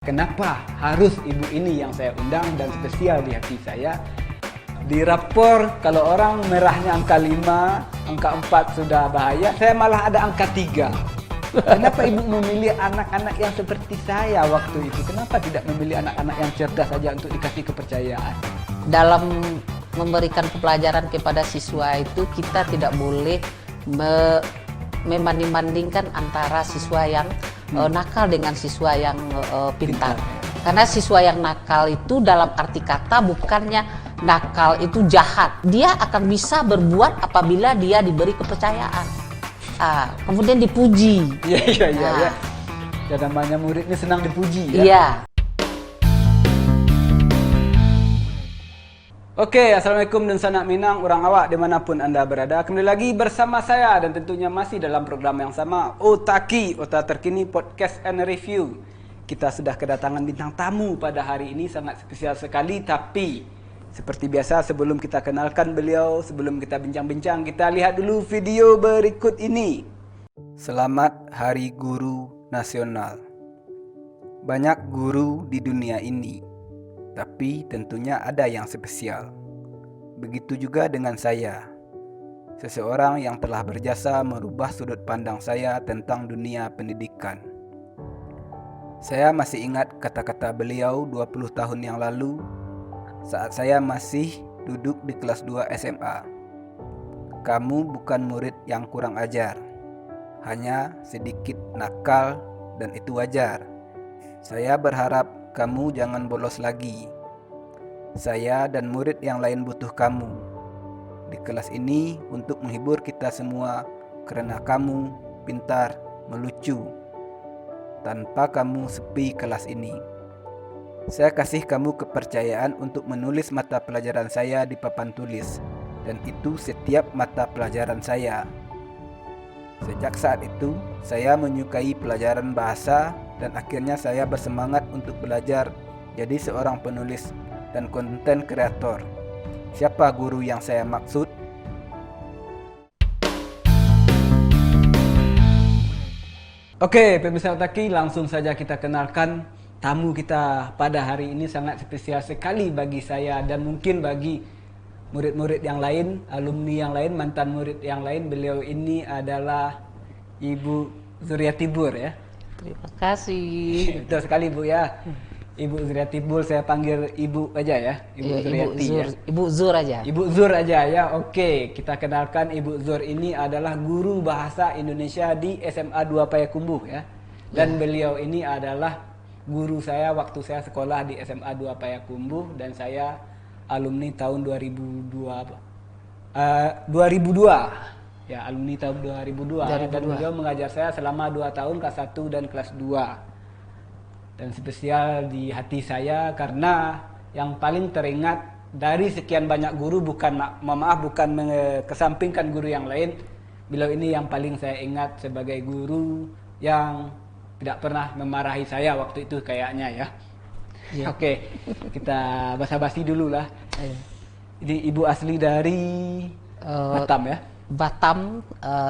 Kenapa harus ibu ini yang saya undang dan spesial di hati saya? Di rapor kalau orang merahnya angka 5, angka 4 sudah bahaya, saya malah ada angka 3. Kenapa ibu memilih anak-anak yang seperti saya waktu itu? Kenapa tidak memilih anak-anak yang cerdas saja untuk dikasih kepercayaan? Dalam memberikan pelajaran kepada siswa itu kita tidak boleh membanding-bandingkan antara siswa yang nakal dengan siswa yang pintar. Karena siswa yang nakal itu dalam arti kata bukannya nakal itu jahat. Dia akan bisa berbuat apabila dia diberi kepercayaan. Kemudian dipuji. Iya. Ya namanya murid ini senang dipuji ya. Iya. Oke, Assalamualaikum dan sanak minang orang awak dimanapun anda berada. Kembali lagi bersama saya dan tentunya masih dalam program yang sama, Otaki, Otak Terkini Podcast and Review. Kita sudah kedatangan bintang tamu pada hari ini, sangat spesial sekali. Tapi seperti biasa sebelum kita kenalkan beliau, sebelum kita bincang-bincang, kita lihat dulu video berikut ini. Selamat Hari Guru Nasional. Banyak guru di dunia ini, tapi tentunya ada yang spesial. Begitu juga dengan saya, seseorang yang telah berjasa merubah sudut pandang saya tentang dunia pendidikan. Saya masih ingat kata-kata beliau 20 tahun yang lalu saat saya masih duduk di kelas 2 SMA. Kamu bukan murid yang kurang ajar, hanya sedikit nakal dan itu wajar. Saya berharap kamu jangan bolos lagi. Saya dan murid yang lain butuh kamu di kelas ini untuk menghibur kita semua karena kamu pintar, melucu. Tanpa kamu sepi kelas ini. Saya kasih kamu kepercayaan untuk menulis mata pelajaran saya di papan tulis, dan itu setiap mata pelajaran saya. Sejak saat itu, saya menyukai pelajaran bahasa dan akhirnya saya bersemangat untuk belajar jadi seorang penulis dan konten kreator. Siapa guru yang saya maksud? Oke, pemirsa Otaki, langsung saja kita kenalkan tamu kita pada hari ini. Sangat spesial sekali bagi saya dan mungkin bagi murid-murid yang lain, alumni yang lain, mantan murid yang lain. Beliau ini adalah Ibu Zuriati Bur ya. Terima kasih. Betul sekali Bu ya. Ibu Zuriati Bur, saya panggil Ibu aja ya. Ibu Zuriati ya. Ibu Zur aja. Ibu Zur aja ya. Oke, kita kenalkan Ibu Zur ini adalah guru bahasa Indonesia di SMA 2 Payakumbuh ya. Dan beliau ini adalah guru saya waktu saya sekolah di SMA 2 Payakumbuh dan saya alumni tahun 2002. Ya, alumni tahun 2002. Dan beliau mengajar saya selama 2 tahun kelas 1 dan kelas 2. Dan spesial di hati saya karena yang paling teringat dari sekian banyak guru, bukan mengesampingkan guru yang lain, beliau ini yang paling saya ingat sebagai guru yang tidak pernah memarahi saya waktu itu kayaknya ya. Oke, kita basa-basi dulu lah. Ini ibu asli dari Batam ya? Batam,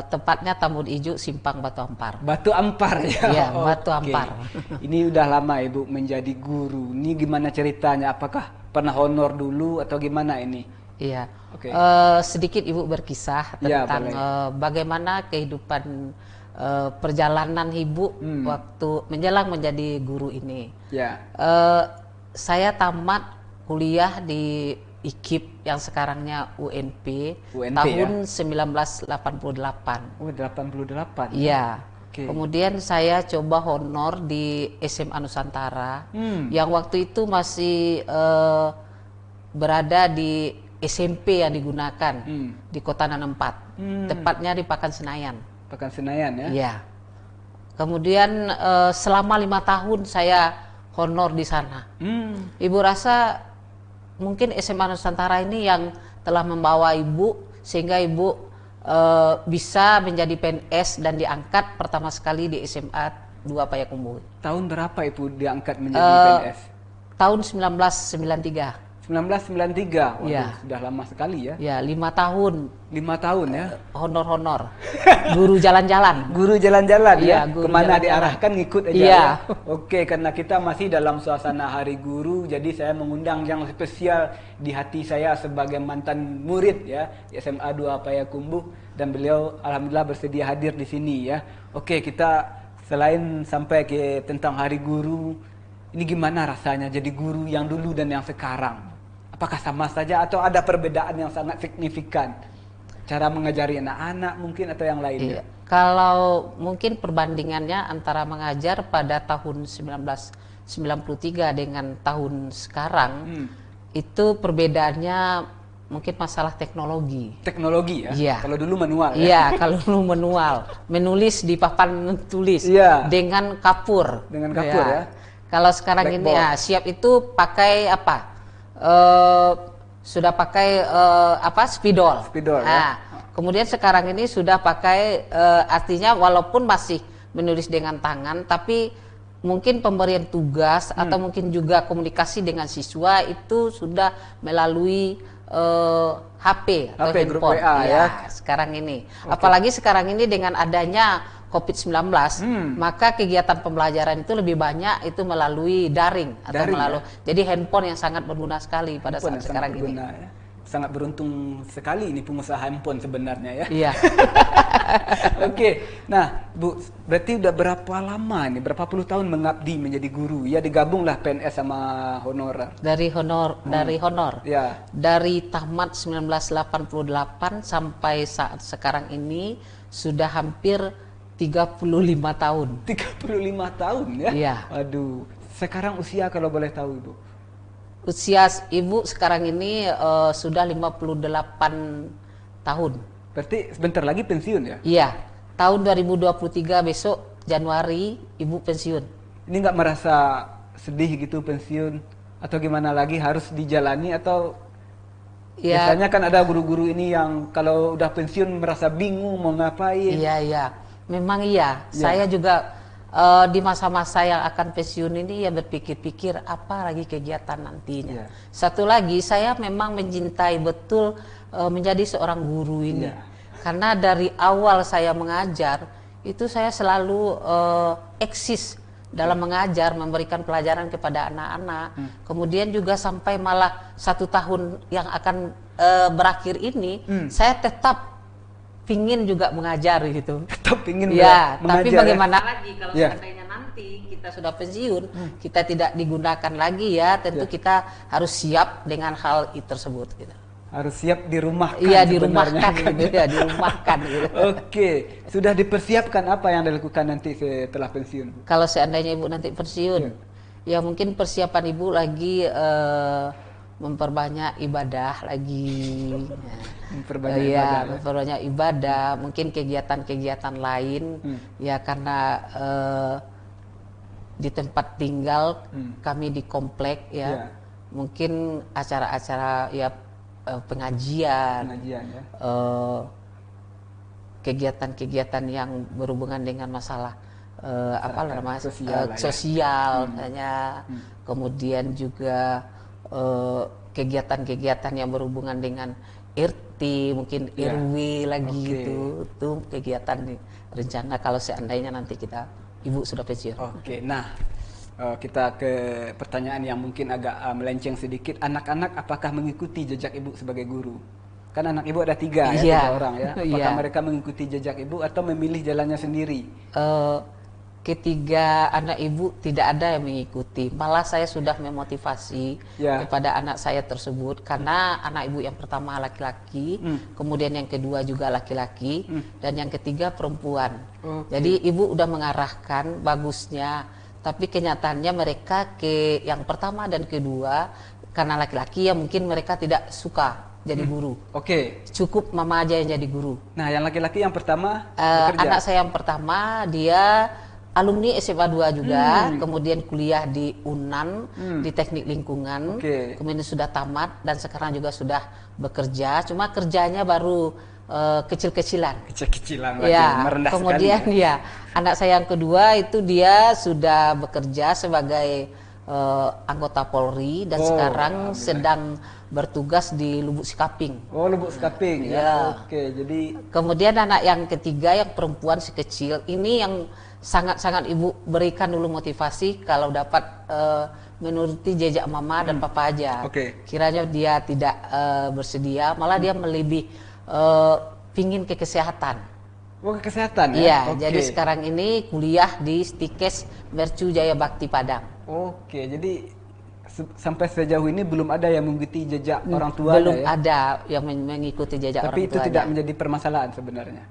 tepatnya Tambun Ijo, Simpang Batu Ampar. Batu Ampar ya? Iya, Batu Ampar. Ini udah lama Ibu menjadi guru. Ini gimana ceritanya? Apakah pernah honor dulu atau gimana ini? Iya. Sedikit Ibu berkisah Ya, tentang bagaimana kehidupan perjalanan Ibu waktu menjelang menjadi guru ini. Ya. Saya tamat kuliah di IKIP yang sekarangnya UNP tahun ya? 1988. Oh, 88. Iya. Kemudian saya coba honor di SMA Nusantara yang waktu itu masih berada di SMP yang digunakan di Kota Nanam 4. Tepatnya di Pakan Senayan. Pakan Senayan ya? Iya. Kemudian selama 5 tahun saya honor di sana. Ibu rasa mungkin SMA Nusantara ini yang telah membawa Ibu sehingga Ibu bisa menjadi PNS dan diangkat pertama sekali di SMA 2 Payakumbuh. Tahun berapa Ibu diangkat menjadi PNS? Tahun 1993. 1993. Waduh, Ya. sudah lama sekali ya. Ya, 5 tahun 5 tahun ya. honor-honor. Guru jalan-jalan. Guru jalan-jalan Iya, ya. guru Kemana jalan-jalan. diarahkan ngikut aja Iya. ya. Oke, karena kita masih dalam suasana Hari Guru, jadi saya mengundang yang spesial di hati saya sebagai mantan murid ya di SMA 2 Payakumbuh, dan beliau alhamdulillah bersedia hadir di sini ya. Oke, kita selain sampai ke tentang Hari Guru, ini gimana rasanya jadi guru yang dulu dan yang sekarang? Apakah sama saja atau ada perbedaan yang sangat signifikan? Cara mengajari anak-anak mungkin atau yang lainnya? Iya. Kalau mungkin perbandingannya antara mengajar pada tahun 1993 dengan tahun sekarang, itu perbedaannya mungkin masalah teknologi. Teknologi ya? Iya. Kalau dulu manual ya? Iya, kalau dulu manual, menulis di papan tulis Iya. dengan kapur. Dengan kapur ya. Kalau sekarang ini Blackboard. ya siap itu pakai apa? Sudah pakai spidol. Spidol, ya. Nah, kemudian sekarang ini sudah pakai artinya walaupun masih menulis dengan tangan, tapi mungkin pemberian tugas atau mungkin juga komunikasi dengan siswa itu sudah melalui HP atau grup handphone. WA ya. Sekarang ini. Apalagi sekarang ini dengan adanya COVID-19, maka kegiatan pembelajaran itu lebih banyak itu melalui daring atau Daring, melalui. Jadi handphone yang sangat berguna sekali pada Handphone saat yang sekarang sangat ini. berguna, ya. Sangat beruntung sekali ini pengusaha handphone sebenarnya ya. Iya. Oke, nah Bu, berarti udah berapa lama nih, berapa puluh tahun mengabdi menjadi guru? Ya digabunglah PNS sama honorer. Dari honor. Ya. Dari tamat 1988 sampai saat sekarang ini sudah hampir 35 tahun. 35 tahun ya? Iya. Waduh, sekarang usia kalau boleh tahu Ibu? Usia Ibu sekarang ini sudah 58 tahun. Berarti sebentar lagi pensiun ya? Iya, tahun 2023 besok Januari Ibu pensiun. Ini nggak merasa sedih gitu pensiun? Atau gimana lagi, harus dijalani atau Ya, biasanya kan ada guru-guru ini yang kalau udah pensiun merasa bingung mau ngapain? iya. Memang iya. Iya. Saya juga di masa-masa yang akan pensiun ini ya berpikir-pikir apa lagi kegiatan nantinya. Iya. Satu lagi saya memang mencintai betul menjadi seorang guru ini. Iya. Karena dari awal saya mengajar itu saya selalu eksis dalam mengajar, memberikan pelajaran kepada anak-anak. Kemudian juga sampai malah 1 tahun yang akan berakhir ini saya tetap pingin juga mengajar gitu. Tetap ingin Ya, mengajar tapi ya? bagaimana lagi kalau Ya. seandainya nanti kita sudah pensiun, kita tidak digunakan lagi ya, tentu Ya. kita harus siap dengan hal itu tersebut gitu. Harus siap dirumahkan. Iya, sebenarnya. dirumahkan gitu ya, dirumahkan gitu. Oke, sudah dipersiapkan apa yang dilakukan nanti setelah pensiun? Kalau seandainya Ibu nanti pensiun, ya mungkin persiapan Ibu lagi memperbanyak ibadah lagi. Memperbanyak Iya, ibadah, ya? memperbanyak ibadah, mungkin kegiatan-kegiatan lain ya karena di tempat tinggal kami di komplek ya. Iya. Mungkin acara-acara ya pengajian, Pengajian ya. kegiatan-kegiatan yang berhubungan dengan masalah apa namanya sosial lah ya. sosial misalnya, kemudian juga kegiatan-kegiatan yang berhubungan dengan RT, mungkin Ya. RW lagi Oke. gitu, itu kegiatan nih rencana kalau seandainya nanti kita Ibu sudah pensiun. Oke, nah kita ke pertanyaan yang mungkin agak melenceng sedikit. Anak-anak apakah mengikuti jejak Ibu sebagai guru? Kan anak Ibu ada 3 ya, Iya. 3 orang ya. Apakah Iya. mereka mengikuti jejak Ibu atau memilih jalannya sendiri? Ketiga anak Ibu tidak ada yang mengikuti, malah saya sudah memotivasi Ya. kepada anak saya tersebut karena anak Ibu yang pertama laki-laki, kemudian yang kedua juga laki-laki, dan yang ketiga perempuan. Oke. Jadi Ibu udah mengarahkan bagusnya, tapi kenyataannya mereka ke yang pertama dan kedua karena laki-laki ya mungkin mereka tidak suka jadi guru. Oke. Cukup mama aja yang jadi guru. Nah, yang laki-laki yang pertama bekerja. Anak saya yang pertama dia alumni SMA 2 juga, kemudian kuliah di UNAN di Teknik Lingkungan, Oke. kemudian sudah tamat dan sekarang juga sudah bekerja. Cuma kerjanya baru kecil-kecilan. Kecil-kecilan lagi, Ya, merendah kemudian sekali. ya anak saya yang kedua itu dia sudah bekerja sebagai anggota Polri dan sekarang sedang bertugas di Lubuk Sikaping. Oh, Lubuk Sikaping ya. Oke, jadi kemudian anak yang ketiga yang perempuan si kecil ini yang sangat-sangat ibu berikan dulu motivasi kalau dapat menuruti jejak mama dan papa aja. Kiranya dia tidak bersedia, malah dia lebih pingin ke kesehatan. Oh, ke kesehatan ya? Iya, jadi sekarang ini kuliah di Stikes Mercu Jaya Bakti Padang. Oke, jadi sampai sejauh ini belum ada yang mengikuti jejak orang tua. Belum ada yang mengikuti jejak orang tua. Tapi itu tidak menjadi permasalahan sebenarnya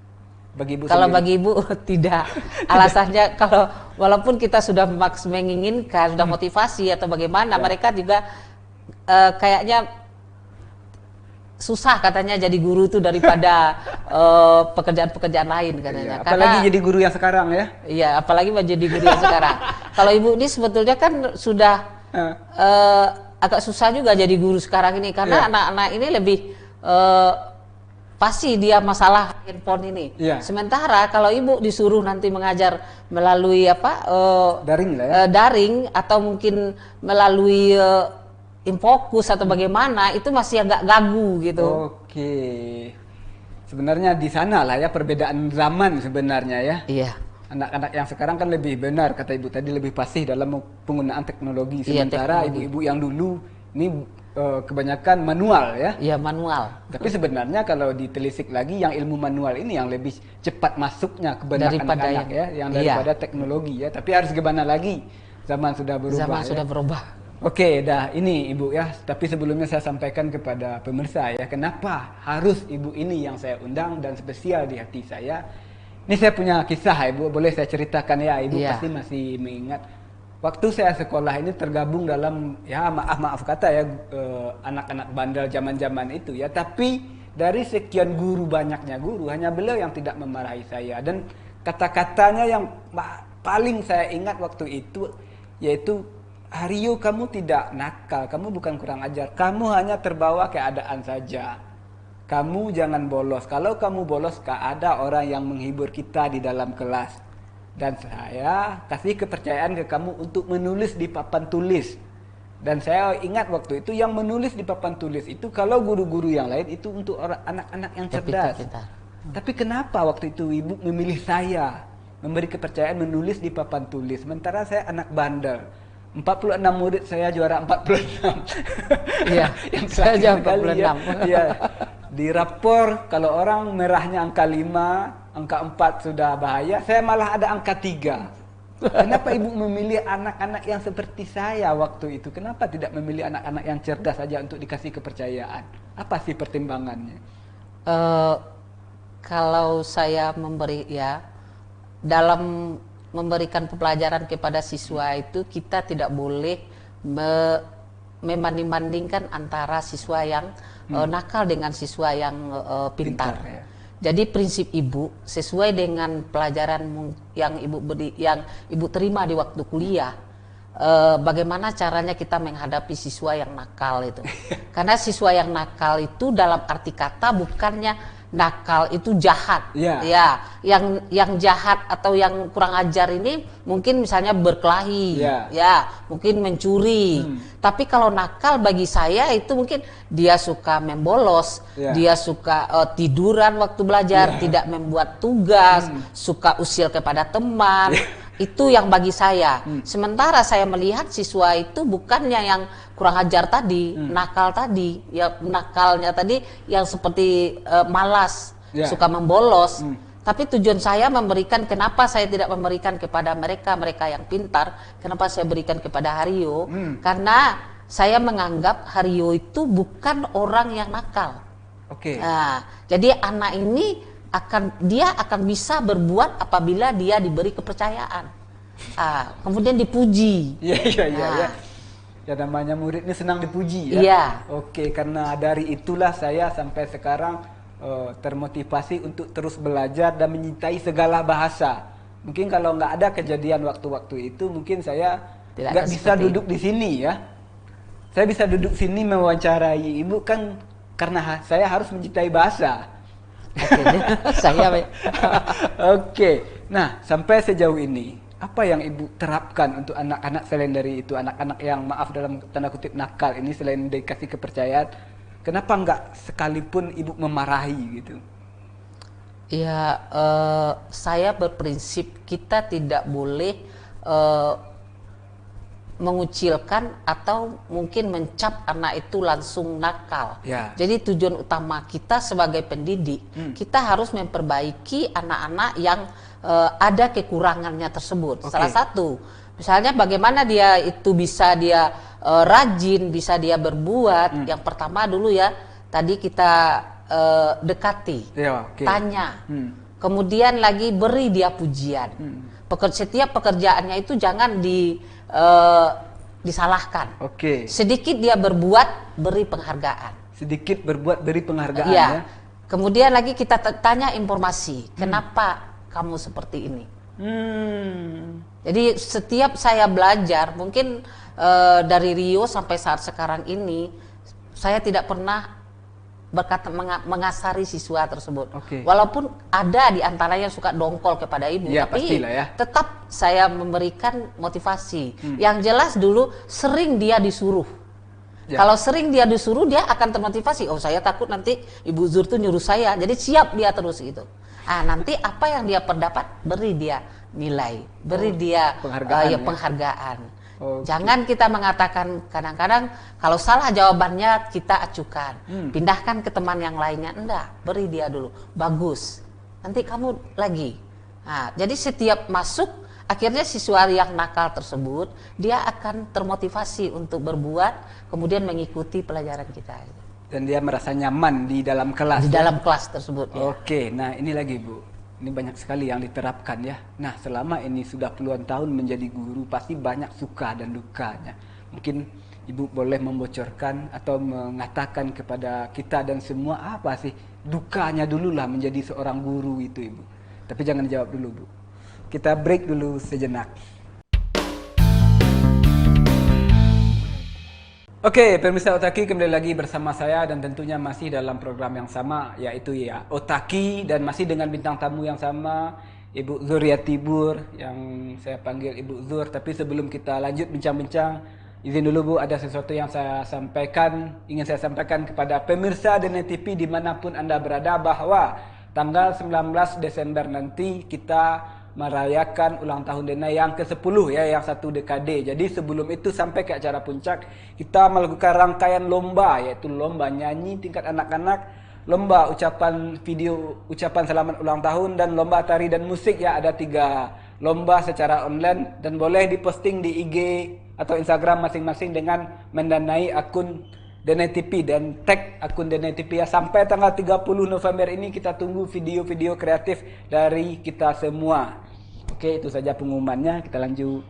bagi ibu kalau sendiri. Bagi ibu tidak. Alasannya kalau walaupun kita sudah menginginkan, sudah motivasi atau bagaimana, mereka juga kayaknya susah katanya jadi guru itu daripada pekerjaan-pekerjaan lain katanya. Apalagi jadi guru yang sekarang ya. Iya, apalagi menjadi guru yang sekarang. Kalau ibu ini sebetulnya kan sudah agak susah juga jadi guru sekarang ini karena anak-anak ini lebih pasti dia masalah handphone ini. Sementara kalau ibu disuruh nanti mengajar melalui daring lah ya. Daring atau mungkin melalui Infokus atau bagaimana, itu masih agak gagu gitu. Oke. Sebenarnya di sana lah ya perbedaan zaman sebenarnya ya. Iya. Anak-anak yang sekarang kan lebih benar kata ibu tadi, lebih fasih dalam penggunaan teknologi. Sementara ibu-ibu yang dulu ini kebanyakan manual ya. Iya, manual. Tapi sebenarnya kalau ditelisik lagi yang ilmu manual ini yang lebih cepat masuknya ke benak anak-anak yang daripada teknologi ya. Tapi harus gimana lagi? Zaman sudah berubah. Zaman sudah berubah. Oke, dah ini ibu ya. Tapi sebelumnya saya sampaikan kepada pemirsa ya, kenapa harus ibu ini yang saya undang dan spesial di hati saya. Ini saya punya kisah ibu, boleh saya ceritakan ya, ibu pasti masih mengingat. Waktu saya sekolah ini tergabung dalam ya maaf kata ya anak-anak bandel zaman-zaman itu ya. Tapi dari sekian guru, banyaknya guru, hanya beliau yang tidak memarahi saya. Dan kata-katanya yang paling saya ingat waktu itu yaitu, Haryo, kamu tidak nakal, kamu bukan kurang ajar, kamu hanya terbawa keadaan saja. Kamu jangan bolos, kalau kamu bolos ada orang yang menghibur kita di dalam kelas. Dan saya kasih kepercayaan ke kamu untuk menulis di papan tulis. Dan saya ingat waktu itu yang menulis di papan tulis itu kalau guru-guru yang lain itu untuk anak-anak yang cerdas. Tapi kenapa waktu itu ibu memilih saya, memberi kepercayaan menulis di papan tulis, sementara saya anak bandel. 46 murid saya juara 46. Iya, yang saya juara 46. Ya. Di rapor kalau orang merahnya angka 5, angka 4 sudah bahaya, saya malah ada angka 3. Kenapa ibu memilih anak-anak yang seperti saya waktu itu? Kenapa tidak memilih anak-anak yang cerdas saja untuk dikasih kepercayaan? Apa sih pertimbangannya? Kalau saya memberi dalam memberikan pelajaran kepada siswa itu kita tidak boleh membanding-bandingkan antara siswa yang nakal dengan siswa yang pintar. Ya. Jadi prinsip ibu sesuai dengan pelajaran yang ibu terima di waktu kuliah, bagaimana caranya kita menghadapi siswa yang nakal itu. Karena siswa yang nakal itu dalam arti kata bukannya nakal itu jahat, ya. Yang jahat atau yang kurang ajar ini mungkin misalnya berkelahi, ya, mungkin mencuri. Tapi kalau nakal bagi saya itu mungkin dia suka membolos, dia suka tiduran waktu belajar, tidak membuat tugas, suka usil kepada teman. Itu yang bagi saya. Sementara saya melihat siswa itu bukannya yang kurang ajar tadi, nakal tadi, ya nakalnya tadi yang seperti malas, suka membolos. Tapi tujuan saya memberikan, kenapa saya tidak memberikan kepada mereka yang pintar, kenapa saya berikan kepada Haryo? Karena saya menganggap Haryo itu bukan orang yang nakal. Nah, jadi anak ini dia akan bisa berbuat apabila dia diberi kepercayaan, kemudian dipuji. Ya namanya murid ini senang dipuji ya. Iya. Karena dari itulah saya sampai sekarang termotivasi untuk terus belajar dan mencintai segala bahasa. Mungkin kalau nggak ada kejadian waktu-waktu itu, mungkin saya nggak bisa duduk di sini ya. Saya bisa duduk sini mewawancarai ibu kan karena saya harus mencintai bahasa. Nah, sampai sejauh ini Apa yang ibu terapkan untuk anak-anak selain dari itu, anak-anak yang maaf dalam tanda kutip nakal ini, selain dikasih kepercayaan, kenapa nggak sekalipun ibu memarahi gitu? Ya, saya berprinsip kita tidak boleh mengucilkan atau mungkin mencap anak itu langsung nakal. Ya. Jadi tujuan utama kita sebagai pendidik, kita harus memperbaiki anak-anak yang ada kekurangannya tersebut. Oke. Salah satu, misalnya bagaimana dia itu bisa dia rajin, bisa dia berbuat. Yang pertama dulu ya, tadi kita dekati, Ya, oke. tanya, kemudian lagi beri dia pujian. Setiap pekerjaannya itu jangan disalahkan. Oke. Sedikit dia berbuat, beri penghargaan. Sedikit berbuat beri penghargaan Iya. ya. Kemudian lagi kita tanya informasi, kenapa kamu seperti ini? Jadi setiap saya belajar, mungkin dari Rio sampai saat sekarang ini, saya tidak pernah berkata mengasari siswa tersebut. Oke. Walaupun ada di antaranya yang suka dongkol kepada ibu, Ya, tapi pastilah ya. tetap saya memberikan motivasi. Yang jelas dulu sering dia disuruh. Ya. Kalau sering dia disuruh, dia akan termotivasi. Oh, saya takut nanti Ibu Zur tuh nyuruh saya. Jadi siap dia terus gitu. Nanti apa yang dia perdapat, beri dia nilai, beri dia penghargaan, ya? penghargaan. Oke. Jangan kita mengatakan, kadang-kadang kalau salah jawabannya kita acukan, pindahkan ke teman yang lainnya. Enggak, beri dia dulu. Bagus. Nanti kamu lagi. Jadi setiap masuk, akhirnya siswa yang nakal tersebut dia akan termotivasi untuk berbuat, kemudian mengikuti pelajaran kita. Dan dia merasa nyaman di dalam kelas. Di ya? dalam kelas tersebut. Ya. Oke, nah ini lagi Bu. Ini banyak sekali yang diterapkan ya. Nah, selama ini sudah puluhan tahun menjadi guru, pasti banyak suka dan dukanya. Mungkin Ibu boleh membocorkan atau mengatakan kepada kita dan semua apa sih dukanya dulu lah menjadi seorang guru itu Ibu. Tapi jangan jawab dulu Bu. Kita break dulu sejenak. Oke, pemirsa Otaki, kembali lagi bersama saya dan tentunya masih dalam program yang sama, yaitu ya Otaki, dan masih dengan bintang tamu yang sama, Ibu Zuriati Bur, yang saya panggil Ibu Zur. Tapi sebelum kita lanjut bincang-bincang, izin dulu Bu, ada sesuatu yang ingin saya sampaikan kepada pemirsa DNI TV dimanapun Anda berada, bahwa tanggal 19 Desember nanti kita merayakan ulang tahun DNI yang ke-10 ya, yang 1 dekade. Jadi sebelum itu sampai ke acara puncak, kita melakukan rangkaian lomba, yaitu lomba nyanyi tingkat anak-anak, lomba ucapan selamat ulang tahun, dan lomba tari dan musik ya. Ada 3 lomba secara online dan boleh diposting di IG atau Instagram masing-masing dengan mendanai akun DNI TV dan tag akun DNI TV ya. Sampai tanggal 30 November ini kita tunggu video-video kreatif dari kita semua. Oke, itu saja pengumumannya. Kita lanjut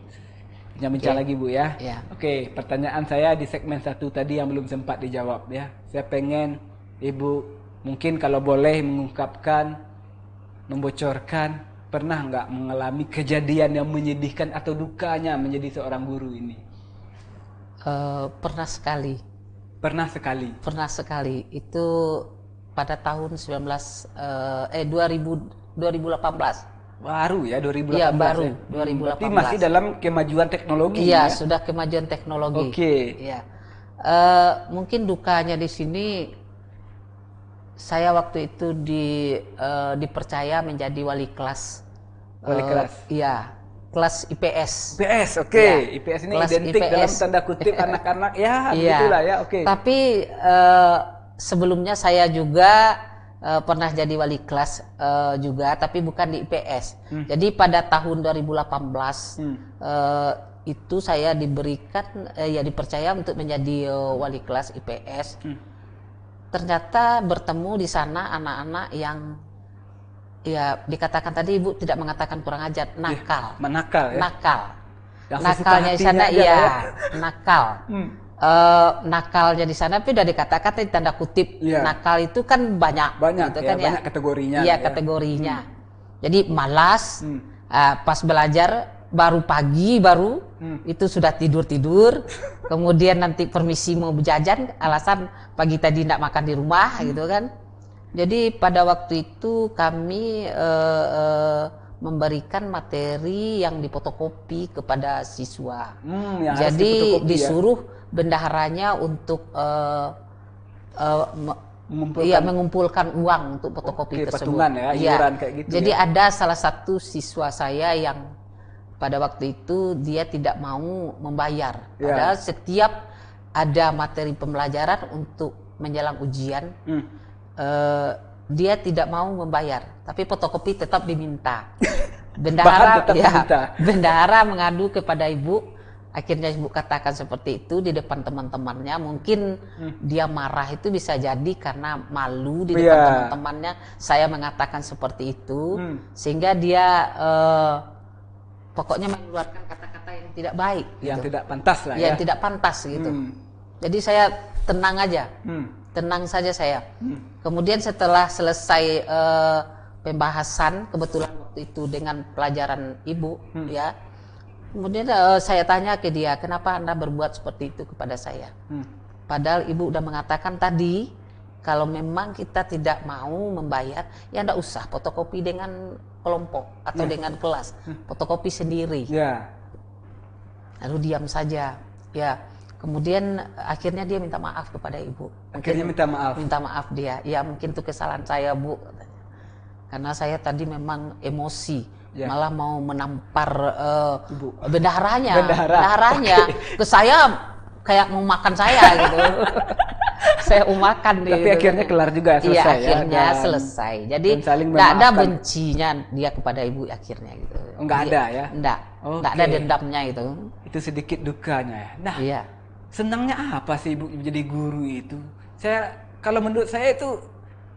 bincang-bincang lagi Bu ya. Oke, pertanyaan saya di segmen 1 tadi yang belum sempat dijawab ya. Saya pengen Ibu mungkin kalau boleh mengungkapkan, membocorkan, pernah nggak mengalami kejadian yang menyedihkan atau dukanya menjadi seorang guru ini? Pernah sekali. Pernah sekali. Pernah sekali. Itu pada tahun 2018. Baru ya 2018. Iya, baru ya? 2018. Berarti masih dalam kemajuan teknologi Iya, ya? sudah kemajuan teknologi. Oke. Iya. Mungkin dukanya di sini, saya waktu itu dipercaya menjadi wali kelas. Wali kelas. Iya, kelas IPS. IPS, oke. Ya, IPS ini kelas identik IPS. dalam tanda kutip anak-anak ya, Iya. begitulah ya, oke. Tapi sebelumnya saya juga pernah jadi wali kelas juga, tapi bukan di IPS. Jadi pada tahun 2018 itu saya dipercaya untuk menjadi wali kelas IPS. Ternyata bertemu di sana anak-anak yang ya dikatakan tadi Ibu tidak mengatakan kurang ajar, nakal. Menakal ya. Nakal. Yang Nakalnya di sesuka sana hatinya aja iya, ya. nakal. Nakalnya di sana tapi udah dikatakan tadi tanda kutip. Iya. Nakal itu kan banyak gitu ya, kan ya. banyak kategorinya. Iya, ya. kategorinya. Jadi malas, pas belajar baru pagi itu sudah tidur. Kemudian nanti permisi mau jajan, alasan pagi tadi tidak makan di rumah gitu kan. Jadi pada waktu itu kami memberikan materi yang difotokopi kepada siswa. Yang harus Jadi difotokopi, disuruh bendaharanya untuk mengumpulkan uang untuk fotokopi tersebut. Patungan ya, iuran kayak gitu. Jadi ada salah satu siswa saya yang pada waktu itu dia tidak mau membayar. Padahal setiap ada materi pembelajaran untuk menjelang ujian, dia tidak mau membayar, tapi fotokopi tetap diminta. Bendahara mengadu kepada ibu, akhirnya ibu katakan seperti itu di depan teman-temannya. Mungkin dia marah itu bisa jadi karena malu di depan teman-temannya saya mengatakan seperti itu, sehingga dia pokoknya mengeluarkan kata-kata yang tidak baik, yang tidak pantas lah, yang tidak pantas gitu. Jadi saya tenang aja. Tenang saja saya. Kemudian setelah selesai pembahasan, kebetulan waktu itu dengan pelajaran ibu, ya. Kemudian saya tanya ke dia, kenapa Anda berbuat seperti itu kepada saya? Padahal ibu udah mengatakan tadi, kalau memang kita tidak mau membayar, ya enggak usah fotokopi dengan kelompok atau dengan kelas, fotokopi sendiri. Lalu diam saja, ya. Kemudian akhirnya dia minta maaf kepada ibu. Akhirnya minta maaf. Minta maaf dia. Ya mungkin itu kesalahan saya, Bu. Karena saya tadi memang emosi, malah mau menampar bendaharanya ke saya kayak mau makan saya gitu. Saya mau makan dia. Tapi akhirnya kelar juga, selesai. Iya, akhirnya selesai. Jadi nggak ada bencinya dia kepada ibu akhirnya gitu. Nggak ada ya? Nggak ada dendamnya itu. Itu sedikit dukanya ya. Nah, iya. Senangnya apa sih ibu menjadi guru itu? Kalau menurut saya itu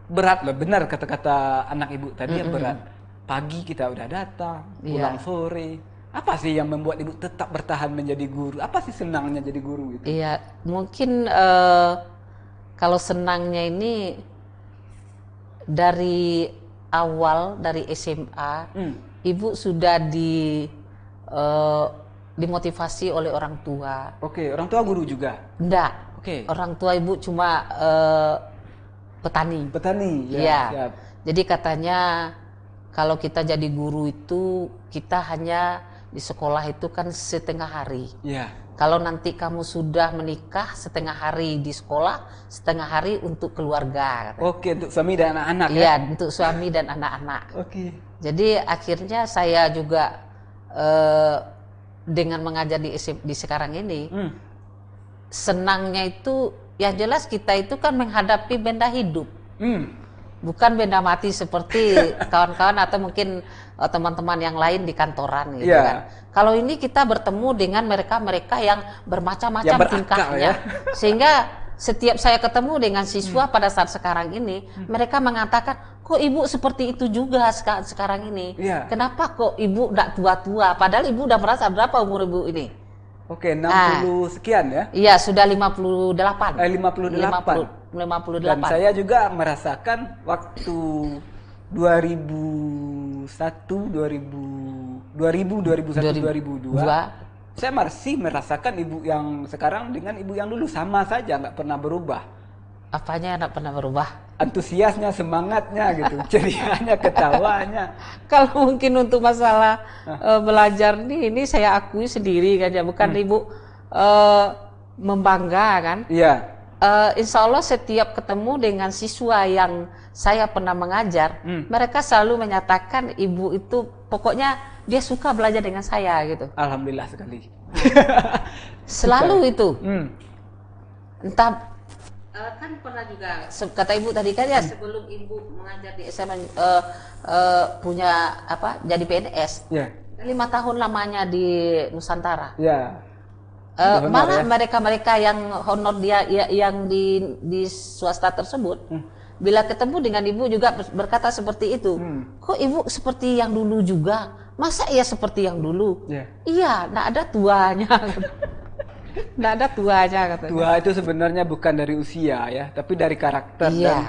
berat loh, benar kata-kata anak ibu tadi ya, berat. Pagi kita udah datang, pulang sore. Apa sih yang membuat ibu tetap bertahan menjadi guru? Apa sih senangnya jadi guru itu? Iya, mungkin kalau senangnya ini dari awal, dari SMA, ibu sudah dimotivasi oleh orang tua. Oke, orang tua guru juga? Enggak. Oke. Orang tua ibu cuma petani. Petani, ya. Siap. Jadi katanya kalau kita jadi guru itu kita hanya di sekolah itu kan setengah hari. Iya. Kalau nanti kamu sudah menikah, setengah hari di sekolah, setengah hari untuk keluarga. Katanya. Oke, untuk suami dan anak-anak ya? Iya, untuk suami dan anak-anak. Oke. Jadi akhirnya saya juga dengan mengajar di sekarang ini, senangnya itu yang jelas kita itu kan menghadapi benda hidup, bukan benda mati seperti kawan-kawan atau mungkin teman-teman yang lain di kantoran gitu kan. Kalau ini kita bertemu dengan mereka-mereka yang bermacam-macam tingkahnya, sehingga setiap saya ketemu dengan siswa pada saat sekarang ini, mereka mengatakan, kok ibu seperti itu juga sekarang ini? Kenapa kok ibu tidak tua-tua? Padahal ibu udah merasa berapa umur ibu ini? Oke, 60 sekian ya? Iya, sudah 58. 58. 58. Dan saya juga merasakan waktu 2001, 2002, saya masih merasakan ibu yang sekarang dengan ibu yang dulu sama saja, nggak pernah berubah. Apanya nggak pernah berubah? Antusiasnya, semangatnya gitu, cerianya, ketawanya. Kalau mungkin untuk masalah belajar ini saya akui sendiri kan ya, bukan ibu membanggakan. Iya. Insya Allah setiap ketemu dengan siswa yang saya pernah mengajar, mereka selalu menyatakan ibu itu pokoknya dia suka belajar dengan saya gitu. Alhamdulillah sekali. Selalu itu. Entah kan pernah juga kata ibu tadi kan ya, sebelum ibu mengajar di SMA punya apa jadi PNS. 5 tahun lamanya di Nusantara. Malah mereka-mereka yang honor dia yang di swasta tersebut, bila ketemu dengan ibu juga berkata seperti itu. Kok ibu seperti yang dulu juga? Masa iya seperti yang dulu? Iya, nggak ada tuanya. Nggak ada tuanya katanya. Tua itu sebenarnya bukan dari usia ya, tapi dari karakter dan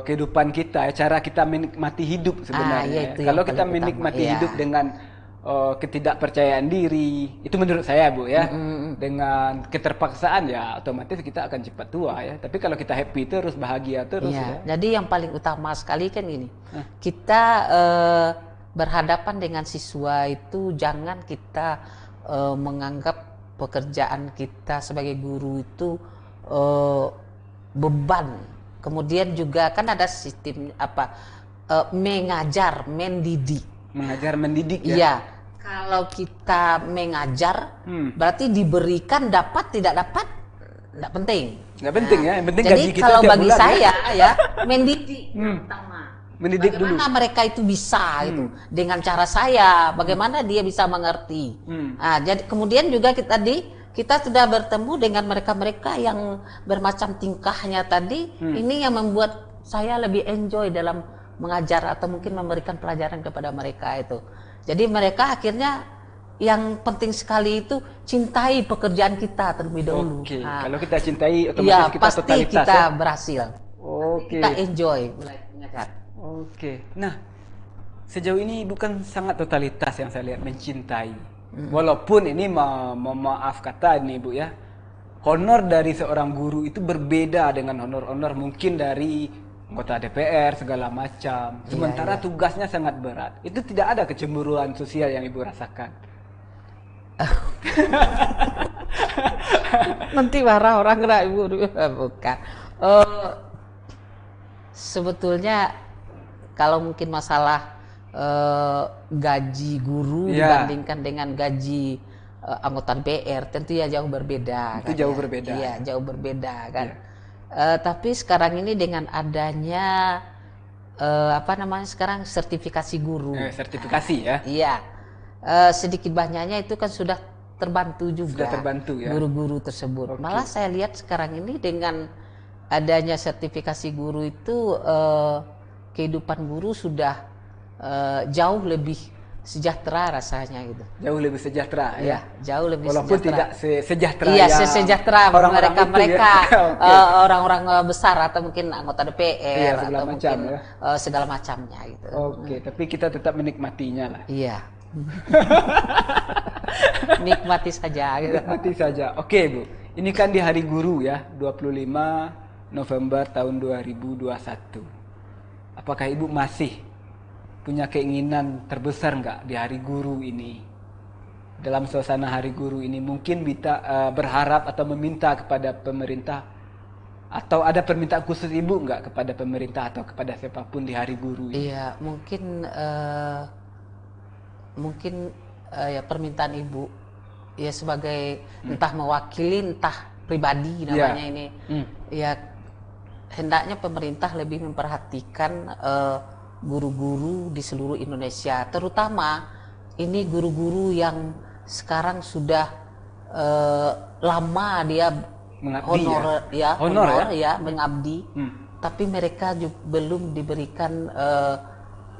kehidupan kita, cara kita menikmati hidup sebenarnya. Kalau kita menikmati hidup dengan ketidakpercayaan diri, itu menurut saya Bu ya, dengan keterpaksaan ya otomatis kita akan cepat tua ya. Tapi kalau kita happy terus, bahagia terus ya. Jadi yang paling utama sekali kan gini, kita berhadapan dengan siswa itu jangan kita menganggap pekerjaan kita sebagai guru itu beban. Kemudian juga kan ada sistem mengajar, mendidik. Mengajar, mendidik ya. Iya. Kalau kita mengajar, berarti diberikan dapat tidak dapat nggak penting. Nggak penting ya, yang penting Jadi gaji kita kalau tiap bagi bulan saya ya mendidik pertama. Mendidik Bagaimana dulu. mereka itu bisa itu dengan cara saya, bagaimana dia bisa mengerti. Nah, jadi kemudian juga kita sudah bertemu dengan mereka-mereka yang bermacam tingkahnya tadi. Ini yang membuat saya lebih enjoy dalam mengajar atau mungkin memberikan pelajaran kepada mereka itu. Jadi mereka akhirnya yang penting sekali itu cintai pekerjaan kita terlebih dahulu. Oke, Nah, kalau kita cintai otomatis ya, kita pasti totalitas kita ya. berhasil. Oke. Kita enjoy mengajar. Oke. Nah, sejauh ini Ibu kan sangat totalitas yang saya lihat, mencintai. Walaupun ini maaf kata ini Ibu ya, honor dari seorang guru itu berbeda dengan honor-honor mungkin dari anggota DPR segala macam. Sementara tugasnya sangat berat. Itu tidak ada kecemburuan sosial yang Ibu rasakan. Nanti marah orang kena ibu. Bukan. Sebetulnya kalau mungkin masalah gaji guru dibandingkan dengan gaji anggota DPR, tentu ya jauh berbeda. Itu kan, jauh ya? berbeda. Iya, jauh berbeda kan. Tapi sekarang ini dengan adanya sekarang sertifikasi guru. Sertifikasi ya. Iya. Sedikit banyaknya itu kan sudah terbantu juga. Sudah terbantu ya. Guru-guru tersebut. Malah saya lihat sekarang ini dengan adanya sertifikasi guru itu kehidupan guru sudah jauh lebih sejahtera rasanya gitu. Jauh lebih sejahtera ya. Jauh lebih walaupun sejahtera. tidak sejahtera iya, yang sejahtera mereka orang-orang besar atau mungkin anggota DPR segala atau macam, mungkin segala macamnya gitu. Oke, tapi kita tetap menikmatinya lah. Iya. Nikmati saja gitu. Nikmati saja. Oke, Bu. Ini kan di Hari Guru ya, 25 November tahun 2021. Apakah Ibu masih punya keinginan terbesar nggak di Hari Guru ini? Dalam suasana Hari Guru ini mungkin kita berharap atau meminta kepada pemerintah, atau ada permintaan khusus Ibu nggak kepada pemerintah atau kepada siapapun di Hari Guru ini? Iya, mungkin ya permintaan Ibu ya sebagai entah mewakili entah pribadi namanya ini. Ya hendaknya pemerintah lebih memperhatikan guru-guru di seluruh Indonesia, terutama ini guru-guru yang sekarang sudah lama dia mengabdi honor ya mengabdi, tapi mereka belum diberikan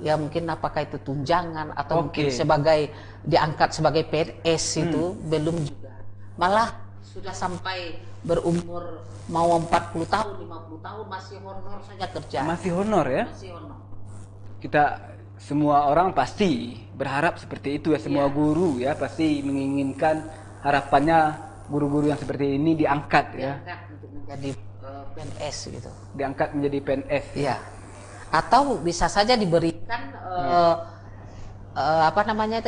ya mungkin apakah itu tunjangan atau mungkin sebagai diangkat sebagai PNS itu belum juga, malah sudah sampai berumur mau 40 tahun 50 tahun masih honor saja kerja. Masih honor ya? Masih honor. Kita semua orang pasti berharap seperti itu ya, semua guru ya pasti menginginkan harapannya guru-guru yang seperti ini diangkat ya. Diangkat untuk menjadi PNS gitu. Diangkat menjadi PNS. Iya. Atau bisa saja diberikan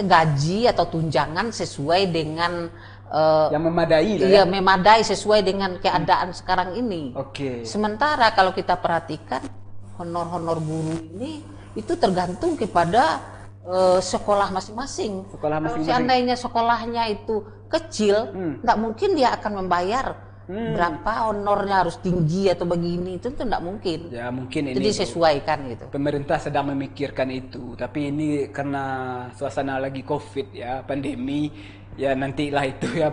gaji atau tunjangan sesuai dengan yang memadai lah ya. Memadai sesuai dengan keadaan sekarang ini. Sementara kalau kita perhatikan honor-honor guru ini itu tergantung kepada sekolah masing-masing. Kalau seandainya sekolahnya itu kecil, nggak mungkin dia akan membayar berapa honornya harus tinggi atau begini, itu nggak mungkin. Ya mungkin ini disesuaikan gitu. Pemerintah sedang memikirkan itu, tapi ini karena suasana lagi COVID ya, pandemi ya, nantilah itu ya.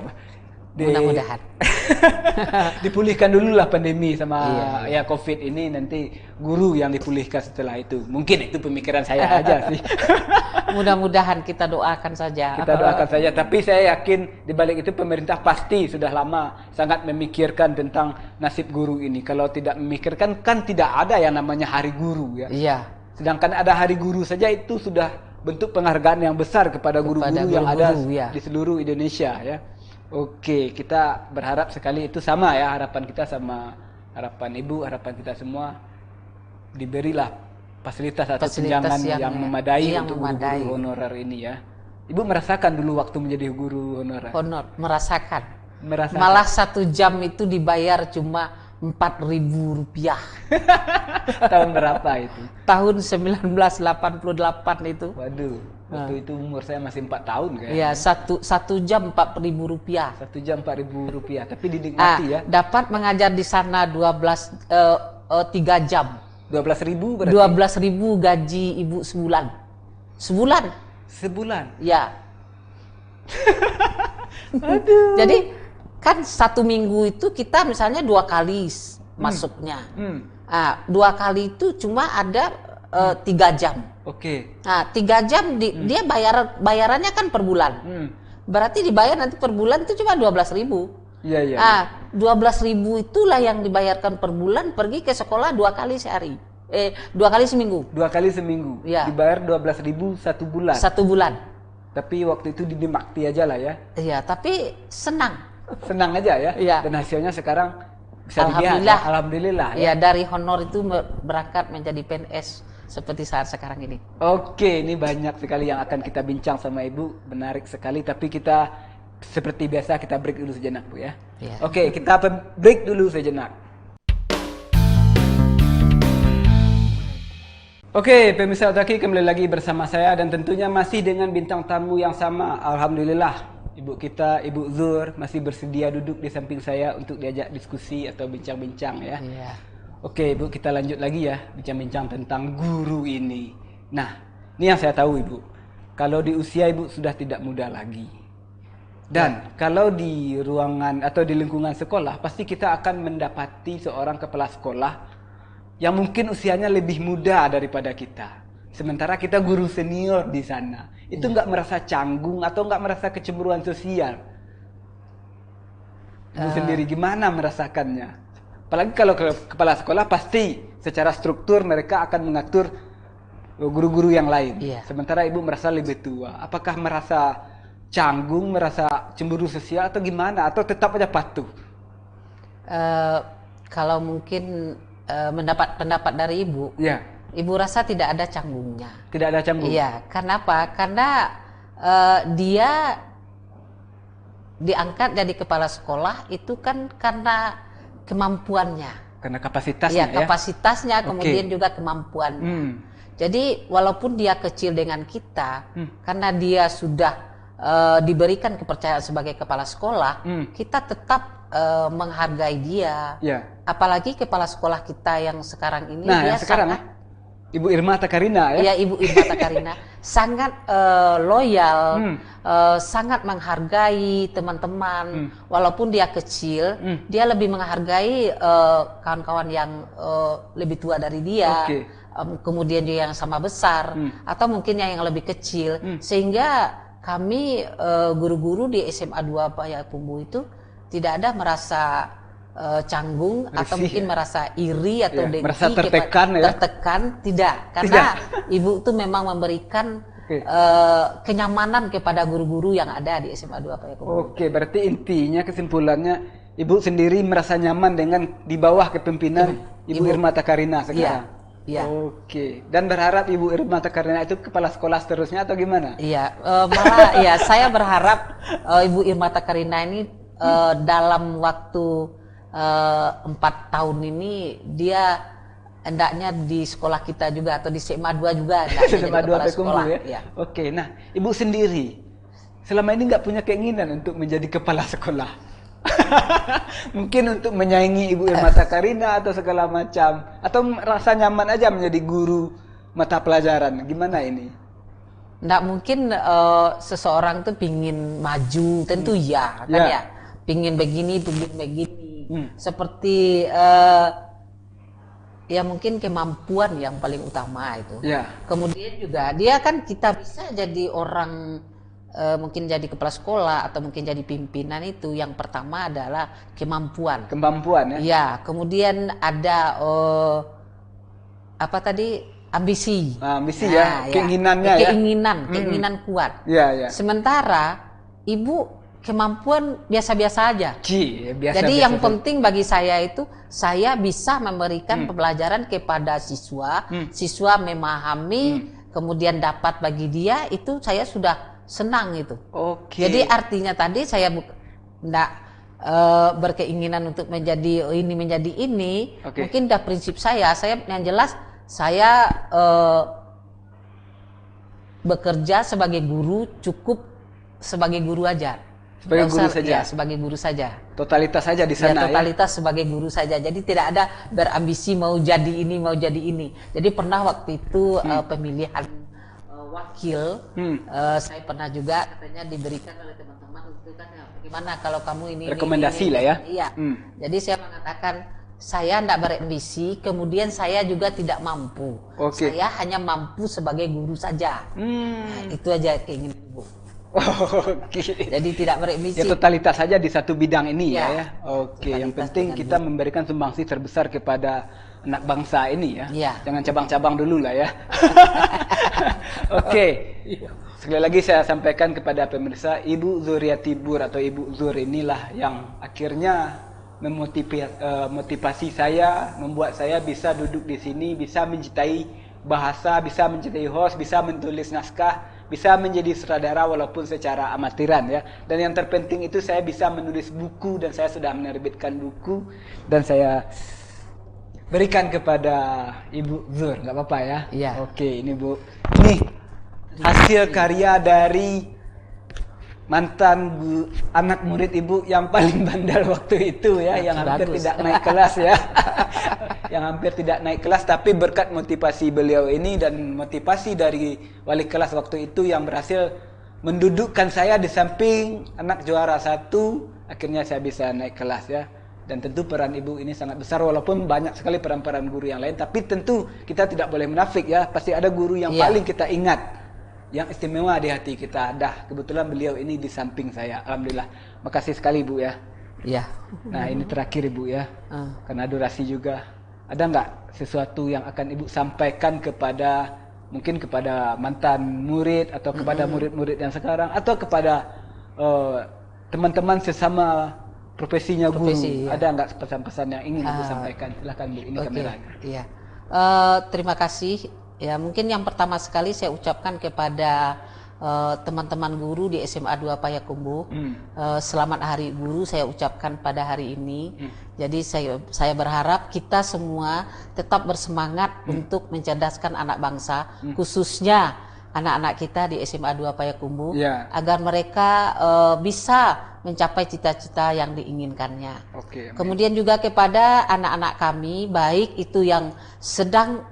Mudah-mudahan dipulihkan dulu lah pandemi sama ya COVID ini, nanti guru yang dipulihkan setelah itu. Mungkin itu pemikiran saya aja sih. Mudah-mudahan, kita doakan saja. Kita doakan saja, tapi saya yakin di balik itu pemerintah pasti sudah lama sangat memikirkan tentang nasib guru ini. Kalau tidak memikirkan kan tidak ada yang namanya Hari Guru ya. Iya. Sedangkan ada Hari Guru saja itu sudah bentuk penghargaan yang besar kepada guru-guru yang ada di seluruh Indonesia ya. Oke, kita berharap sekali itu sama ya, harapan kita sama harapan Ibu, harapan kita semua, diberilah fasilitas atau Fasilitas tunjangan yang memadai yang untuk memadai. guru-guru honorer ini ya. Ibu merasakan dulu waktu menjadi guru honorer? Merasakan. Merasakan. Malah 1 jam itu dibayar cuma Rp4.000. Tahun berapa itu? Tahun 1988 itu. Waduh, waktu itu umur saya masih 4 tahun kayaknya. Iya, satu jam Rp4.000. 1 jam Rp4.000, tapi dinikmati ya. Dapat mengajar di sana 3 jam. 12.000 berarti? 12.000 gaji ibu sebulan. Sebulan? Ya. Aduh. Jadi kan 1 minggu itu kita misalnya 2 kali masuknya. 2 kali itu cuma ada 3 jam. Oke. Nah, 3 jam dia bayarannya kan per bulan. Berarti dibayar nanti per bulan itu cuma 12.000. Iya. 12.000 itulah yang dibayarkan per bulan, pergi ke sekolah 2 kali sehari. 2 kali seminggu. 2 kali seminggu. Ya. Dibayar 12.000 1 bulan. 1 bulan. Tapi waktu itu dinikmati aja lah ya. Iya, tapi senang. Senang aja ya. Iya. Dan hasilnya sekarang bisa dilihat. Alhamdulillah. Alhamdulillah. Ya, dari honor itu berangkat menjadi PNS seperti saat sekarang ini. Oke, ini banyak sekali yang akan kita bincang sama Ibu, menarik sekali. Tapi kita seperti biasa kita break dulu sejenak, Bu ya. Iya. Oke, kita break dulu sejenak. Oke, pemirsa Otaki, kembali lagi bersama saya dan tentunya masih dengan bintang tamu yang sama. Alhamdulillah, Ibu kita, Ibu Zur masih bersedia duduk di samping saya untuk diajak diskusi atau bincang-bincang ya. Iya. Oke, Ibu, kita lanjut lagi ya, bincang-bincang tentang guru ini. Nah, ini yang saya tahu, Ibu. Kalau di usia Ibu sudah tidak muda lagi. Dan kalau di ruangan atau di lingkungan sekolah, pasti kita akan mendapati seorang kepala sekolah yang mungkin usianya lebih muda daripada kita. Sementara kita guru senior di sana. Itu nggak merasa canggung atau nggak merasa kecemburuan sosial? Ibu sendiri gimana merasakannya? Apalagi kalau kepala sekolah pasti secara struktur mereka akan mengatur guru-guru yang lain. Iya. Sementara Ibu merasa lebih tua. Apakah merasa canggung, merasa cemburu sosial atau gimana? Atau tetap aja patuh? Kalau mungkin mendapat pendapat dari Ibu, Ya. Ibu rasa tidak ada canggungnya. Tidak ada canggung? Iya, kenapa? Karena dia diangkat jadi kepala sekolah itu kan karena kemampuannya. Karena kapasitasnya Iya, kapasitasnya, kemudian juga kemampuannya. Jadi walaupun dia kecil dengan kita, karena dia sudah diberikan kepercayaan sebagai kepala sekolah, kita tetap menghargai dia. Ya. Apalagi kepala sekolah kita yang sekarang ini, Nah, dia yang sekarang sangat, Ibu Irma Takarina ya? ya Ibu Irma Takarina sangat loyal, sangat menghargai teman-teman. Walaupun dia kecil, dia lebih menghargai kawan-kawan yang lebih tua dari dia. Kemudian dia yang sama besar, atau mungkin yang lebih kecil, sehingga kami guru-guru di SMA 2 Payakumbuh itu tidak ada merasa canggung atau mungkin merasa iri atau dengki, merasa tertekan ya? Tertekan, tidak, karena Ibu itu memang memberikan kenyamanan kepada guru-guru yang ada di SMA 2 Payakumbuh. Oke, berarti intinya kesimpulannya Ibu sendiri merasa nyaman dengan di bawah kepemimpinan Ibu Irma Takarina sekarang. Iya. Oke, dan berharap Ibu Irma Takarina itu kepala sekolah seterusnya atau gimana? Iya, malah ya saya berharap Ibu Irma Takarina ini dalam waktu 4 tahun ini dia hendaknya di sekolah kita juga atau di SMA 2 juga hendaknya jadi kepala sekolah. Ya? Oke, nah Ibu sendiri selama ini nggak punya keinginan untuk menjadi kepala sekolah? Mungkin untuk menyaingi Ibu Irma Takarina atau segala macam, atau rasa nyaman aja menjadi guru mata pelajaran, gimana ini? Nggak mungkin seseorang tuh pingin maju, tentu ya kan ya, pingin begini, seperti ya mungkin kemampuan yang paling utama itu. Kemudian juga dia kan kita bisa jadi orang mungkin jadi kepala sekolah atau mungkin jadi pimpinan, itu yang pertama adalah kemampuan. Kemampuan ya? Ya, kemudian ada apa tadi, ambisi. Ambisi ya, keinginannya ya. Keinginan kuat. Ya. Sementara Ibu kemampuan biasa-biasa aja. Biasa, Jadi biasa, yang penting bagi saya itu saya bisa memberikan pembelajaran kepada siswa, siswa memahami, kemudian dapat bagi dia, itu saya sudah senang itu. Jadi artinya tadi saya enggak berkeinginan untuk menjadi ini. Mungkin dah prinsip saya yang jelas saya bekerja sebagai guru, cukup sebagai guru aja. Sebagai guru saja. Ya, sebagai guru saja. Totalitas saja di sana ya. Totalitas sebagai guru saja. Jadi tidak ada berambisi mau jadi ini, mau jadi ini. Jadi pernah waktu itu pemilihan wakil, saya pernah juga katanya diberikan oleh teman-teman itu kan bagaimana kalau kamu ini rekomendasi ini, lah ya. Iya. Jadi saya mengatakan saya tidak berambisi, kemudian saya juga tidak mampu. Saya hanya mampu sebagai guru saja. Nah, itu aja keinginan Ibu. Jadi tidak berambisi. Ya totalitas saja di satu bidang ini ya. Yang Totalitas penting kita memberikan sumbangsi terbesar kepada anak bangsa ini ya. Jangan cabang-cabang dulu lah ya. Sekali lagi saya sampaikan kepada pemirsa, Ibu Zuriati Bur atau Ibu Zur inilah yang akhirnya memotivasi saya, membuat saya bisa duduk di sini, bisa mencintai bahasa, bisa mencintai host, bisa menulis naskah, bisa menjadi sutradara walaupun secara amatiran ya. Dan yang terpenting itu saya bisa menulis buku dan saya sudah menerbitkan buku dan saya berikan kepada Ibu Zur, nggak apa-apa ya? Iya. Ini Bu, ini hasil karya dari mantan anak murid Ibu yang paling bandel waktu itu ya, yang hampir tidak naik kelas ya. Yang hampir tidak naik kelas, tapi berkat motivasi beliau ini dan motivasi dari wali kelas waktu itu yang berhasil mendudukkan saya di samping anak juara 1, akhirnya saya bisa naik kelas ya. Dan tentu peran Ibu ini sangat besar, walaupun banyak sekali peran-peran guru yang lain, tapi tentu kita tidak boleh munafik ya, pasti ada guru yang paling kita ingat, yang istimewa di hati kita. Kebetulan beliau ini di samping saya, alhamdulillah. Makasih sekali Ibu ya. Iya. Nah ini terakhir Ibu ya, karena durasi juga. Ada nggak sesuatu yang akan Ibu sampaikan kepada, mungkin kepada mantan murid atau kepada murid-murid yang sekarang, atau kepada teman-teman sesama profesinya guru? Ada nggak pesan-pesan yang ingin Ibu sampaikan? Silahkan Bu, ini kameranya. Iya. Terima kasih. Ya, mungkin yang pertama sekali saya ucapkan kepada teman-teman guru di SMA 2 Payakumbuh. Selamat Hari Guru saya ucapkan pada hari ini. Jadi saya berharap kita semua tetap bersemangat untuk mencerdaskan anak bangsa, khususnya anak-anak kita di SMA 2 Payakumbuh, agar mereka bisa mencapai cita-cita yang diinginkannya. Kemudian juga kepada anak-anak kami, baik itu yang sedang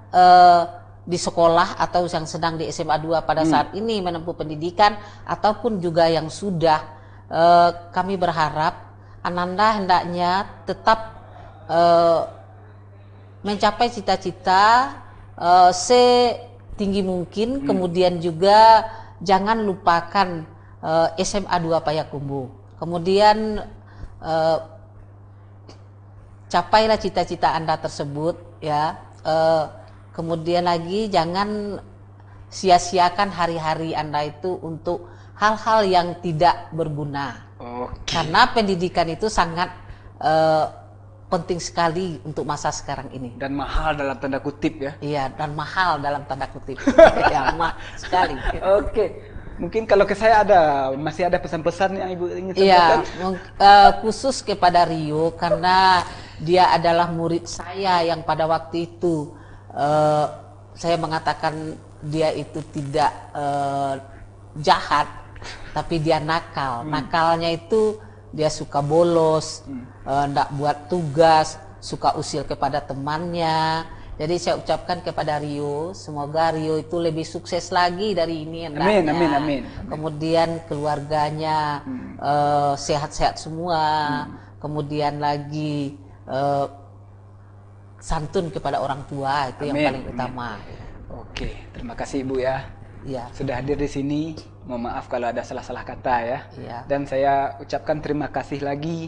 di sekolah atau yang sedang di SMA 2 pada saat ini menempuh pendidikan, ataupun juga yang sudah, kami berharap Ananda hendaknya tetap mencapai cita-cita setinggi mungkin. Kemudian juga jangan lupakan SMA 2 Payakumbuh. Kemudian capailah cita-cita Anda tersebut ya. Kemudian lagi jangan sia-siakan hari-hari Anda itu untuk hal-hal yang tidak berguna. Karena pendidikan itu sangat penting sekali untuk masa sekarang ini. Dan mahal dalam tanda kutip ya. Iya, dan mahal dalam tanda kutip. Ya, mahal sekali. Mungkin kalau ke saya masih ada pesan-pesan yang Ibu ingin sampaikan? Iya, khusus kepada Rio, karena dia adalah murid saya yang pada waktu itu saya mengatakan dia itu tidak jahat, tapi dia nakal. Nakalnya itu dia suka bolos, ndak buat tugas, suka usil kepada temannya. Jadi saya ucapkan kepada Rio, semoga Rio itu lebih sukses lagi dari ini. Amin. Kemudian keluarganya sehat-sehat semua. Kemudian lagi santun kepada orang tua, itu yang paling utama. Terima kasih Ibu ya. Sudah hadir di sini. Mohon maaf kalau ada salah-salah kata ya. Dan saya ucapkan terima kasih lagi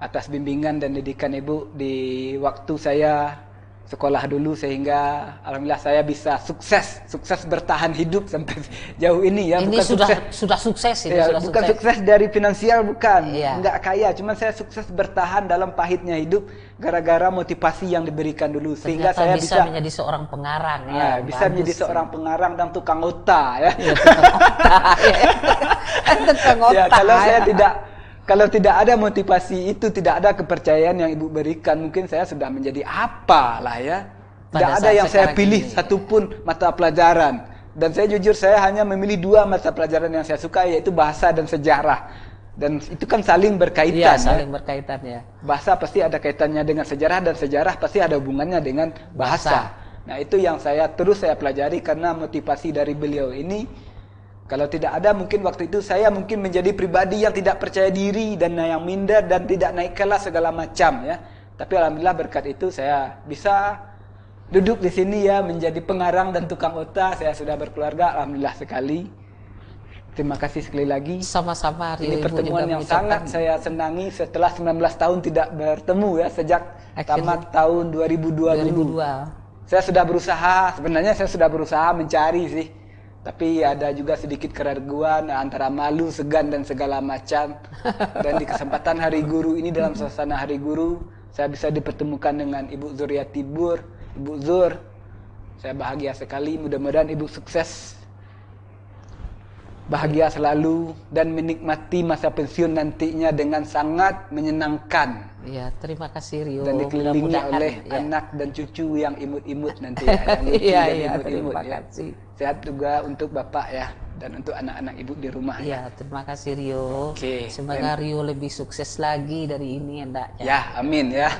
atas bimbingan dan didikan Ibu di waktu saya sekolah dulu sehingga alhamdulillah saya bisa sukses bertahan hidup sampai jauh ini ya. Ini bukan sudah sukses ini, ya, sudah bukan sukses. sukses dari finansial, bukan, Iya. nggak kaya, cuman saya sukses bertahan dalam pahitnya hidup gara-gara motivasi yang diberikan dulu, sehingga Ternyata saya bisa menjadi seorang pengarang ya. bisa Bagus menjadi sih. seorang pengarang dan tukang otak ya. Ya, tukang otak, ya. Tukang Ya, otak, kalau tidak ada motivasi itu, tidak ada kepercayaan yang ibu berikan, mungkin saya sudah menjadi apa lah ya. Tidak Pada ada saat yang saya sekarang pilih ini, satupun mata pelajaran. Dan saya jujur, saya hanya memilih 2 mata pelajaran yang saya suka, yaitu bahasa dan sejarah. Dan itu kan saling berkaitan. Iya, saling berkaitan ya. Bahasa pasti ada kaitannya dengan sejarah, dan sejarah pasti ada hubungannya dengan bahasa. Nah, itu yang saya pelajari karena motivasi dari beliau ini. Kalau tidak ada, mungkin waktu itu saya mungkin menjadi pribadi yang tidak percaya diri dan yang minder dan tidak naik kelas segala macam ya. Tapi alhamdulillah berkat itu saya bisa duduk di sini ya, menjadi pengarang dan tukang otak. Saya sudah berkeluarga, alhamdulillah sekali. Terima kasih sekali lagi. Sama-sama Rio. Ini Ibu pertemuan juga yang mengucapkan sangat saya senangi setelah 19 tahun tidak bertemu ya, sejak tamat tahun 2002. Saya sudah berusaha, sebenarnya saya sudah berusaha mencari sih. Tapi ada juga sedikit keraguan antara malu, segan dan segala macam. Dan di kesempatan Hari Guru ini, dalam suasana Hari Guru, saya bisa dipertemukan dengan Ibu Zuriati Bur, Ibu Zur. Saya bahagia sekali, mudah-mudahan Ibu sukses, bahagia selalu, dan menikmati masa pensiun nantinya dengan sangat menyenangkan. Iya, terima kasih Rio. Dan dikelilingi Mudah-mudahan, oleh ya. anak dan cucu yang imut-imut nanti ya, yang lucu Iya, dan iya, imut-imut terima ya. kasih. Sehat juga untuk Bapak ya, dan untuk anak-anak Ibu di rumah ya. Iya, terima kasih Rio. Oke. Semoga Rio lebih sukses lagi dari ini hendaknya. Ya, amin ya.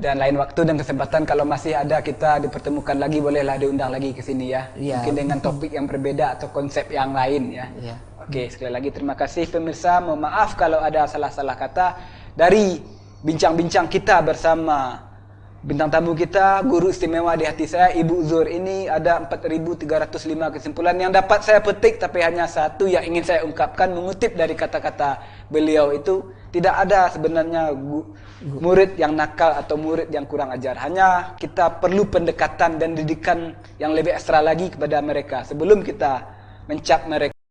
Dan lain waktu dan kesempatan kalau masih ada kita dipertemukan lagi, bolehlah diundang lagi ke sini ya. Iya. Mungkin dengan topik yang berbeda atau konsep yang lain ya. Iya. Oke, sekali lagi terima kasih pemirsa. Mohon maaf kalau ada salah-salah kata dari bincang-bincang kita bersama bintang tamu kita, guru istimewa di hati saya, Ibu Zur. Ini ada 4.305 kesimpulan yang dapat saya petik, tapi hanya satu yang ingin saya ungkapkan, mengutip dari kata-kata beliau itu. Tidak ada sebenarnya murid yang nakal atau murid yang kurang ajar. Hanya kita perlu pendekatan dan didikan yang lebih ekstra lagi kepada mereka sebelum kita mencap mereka.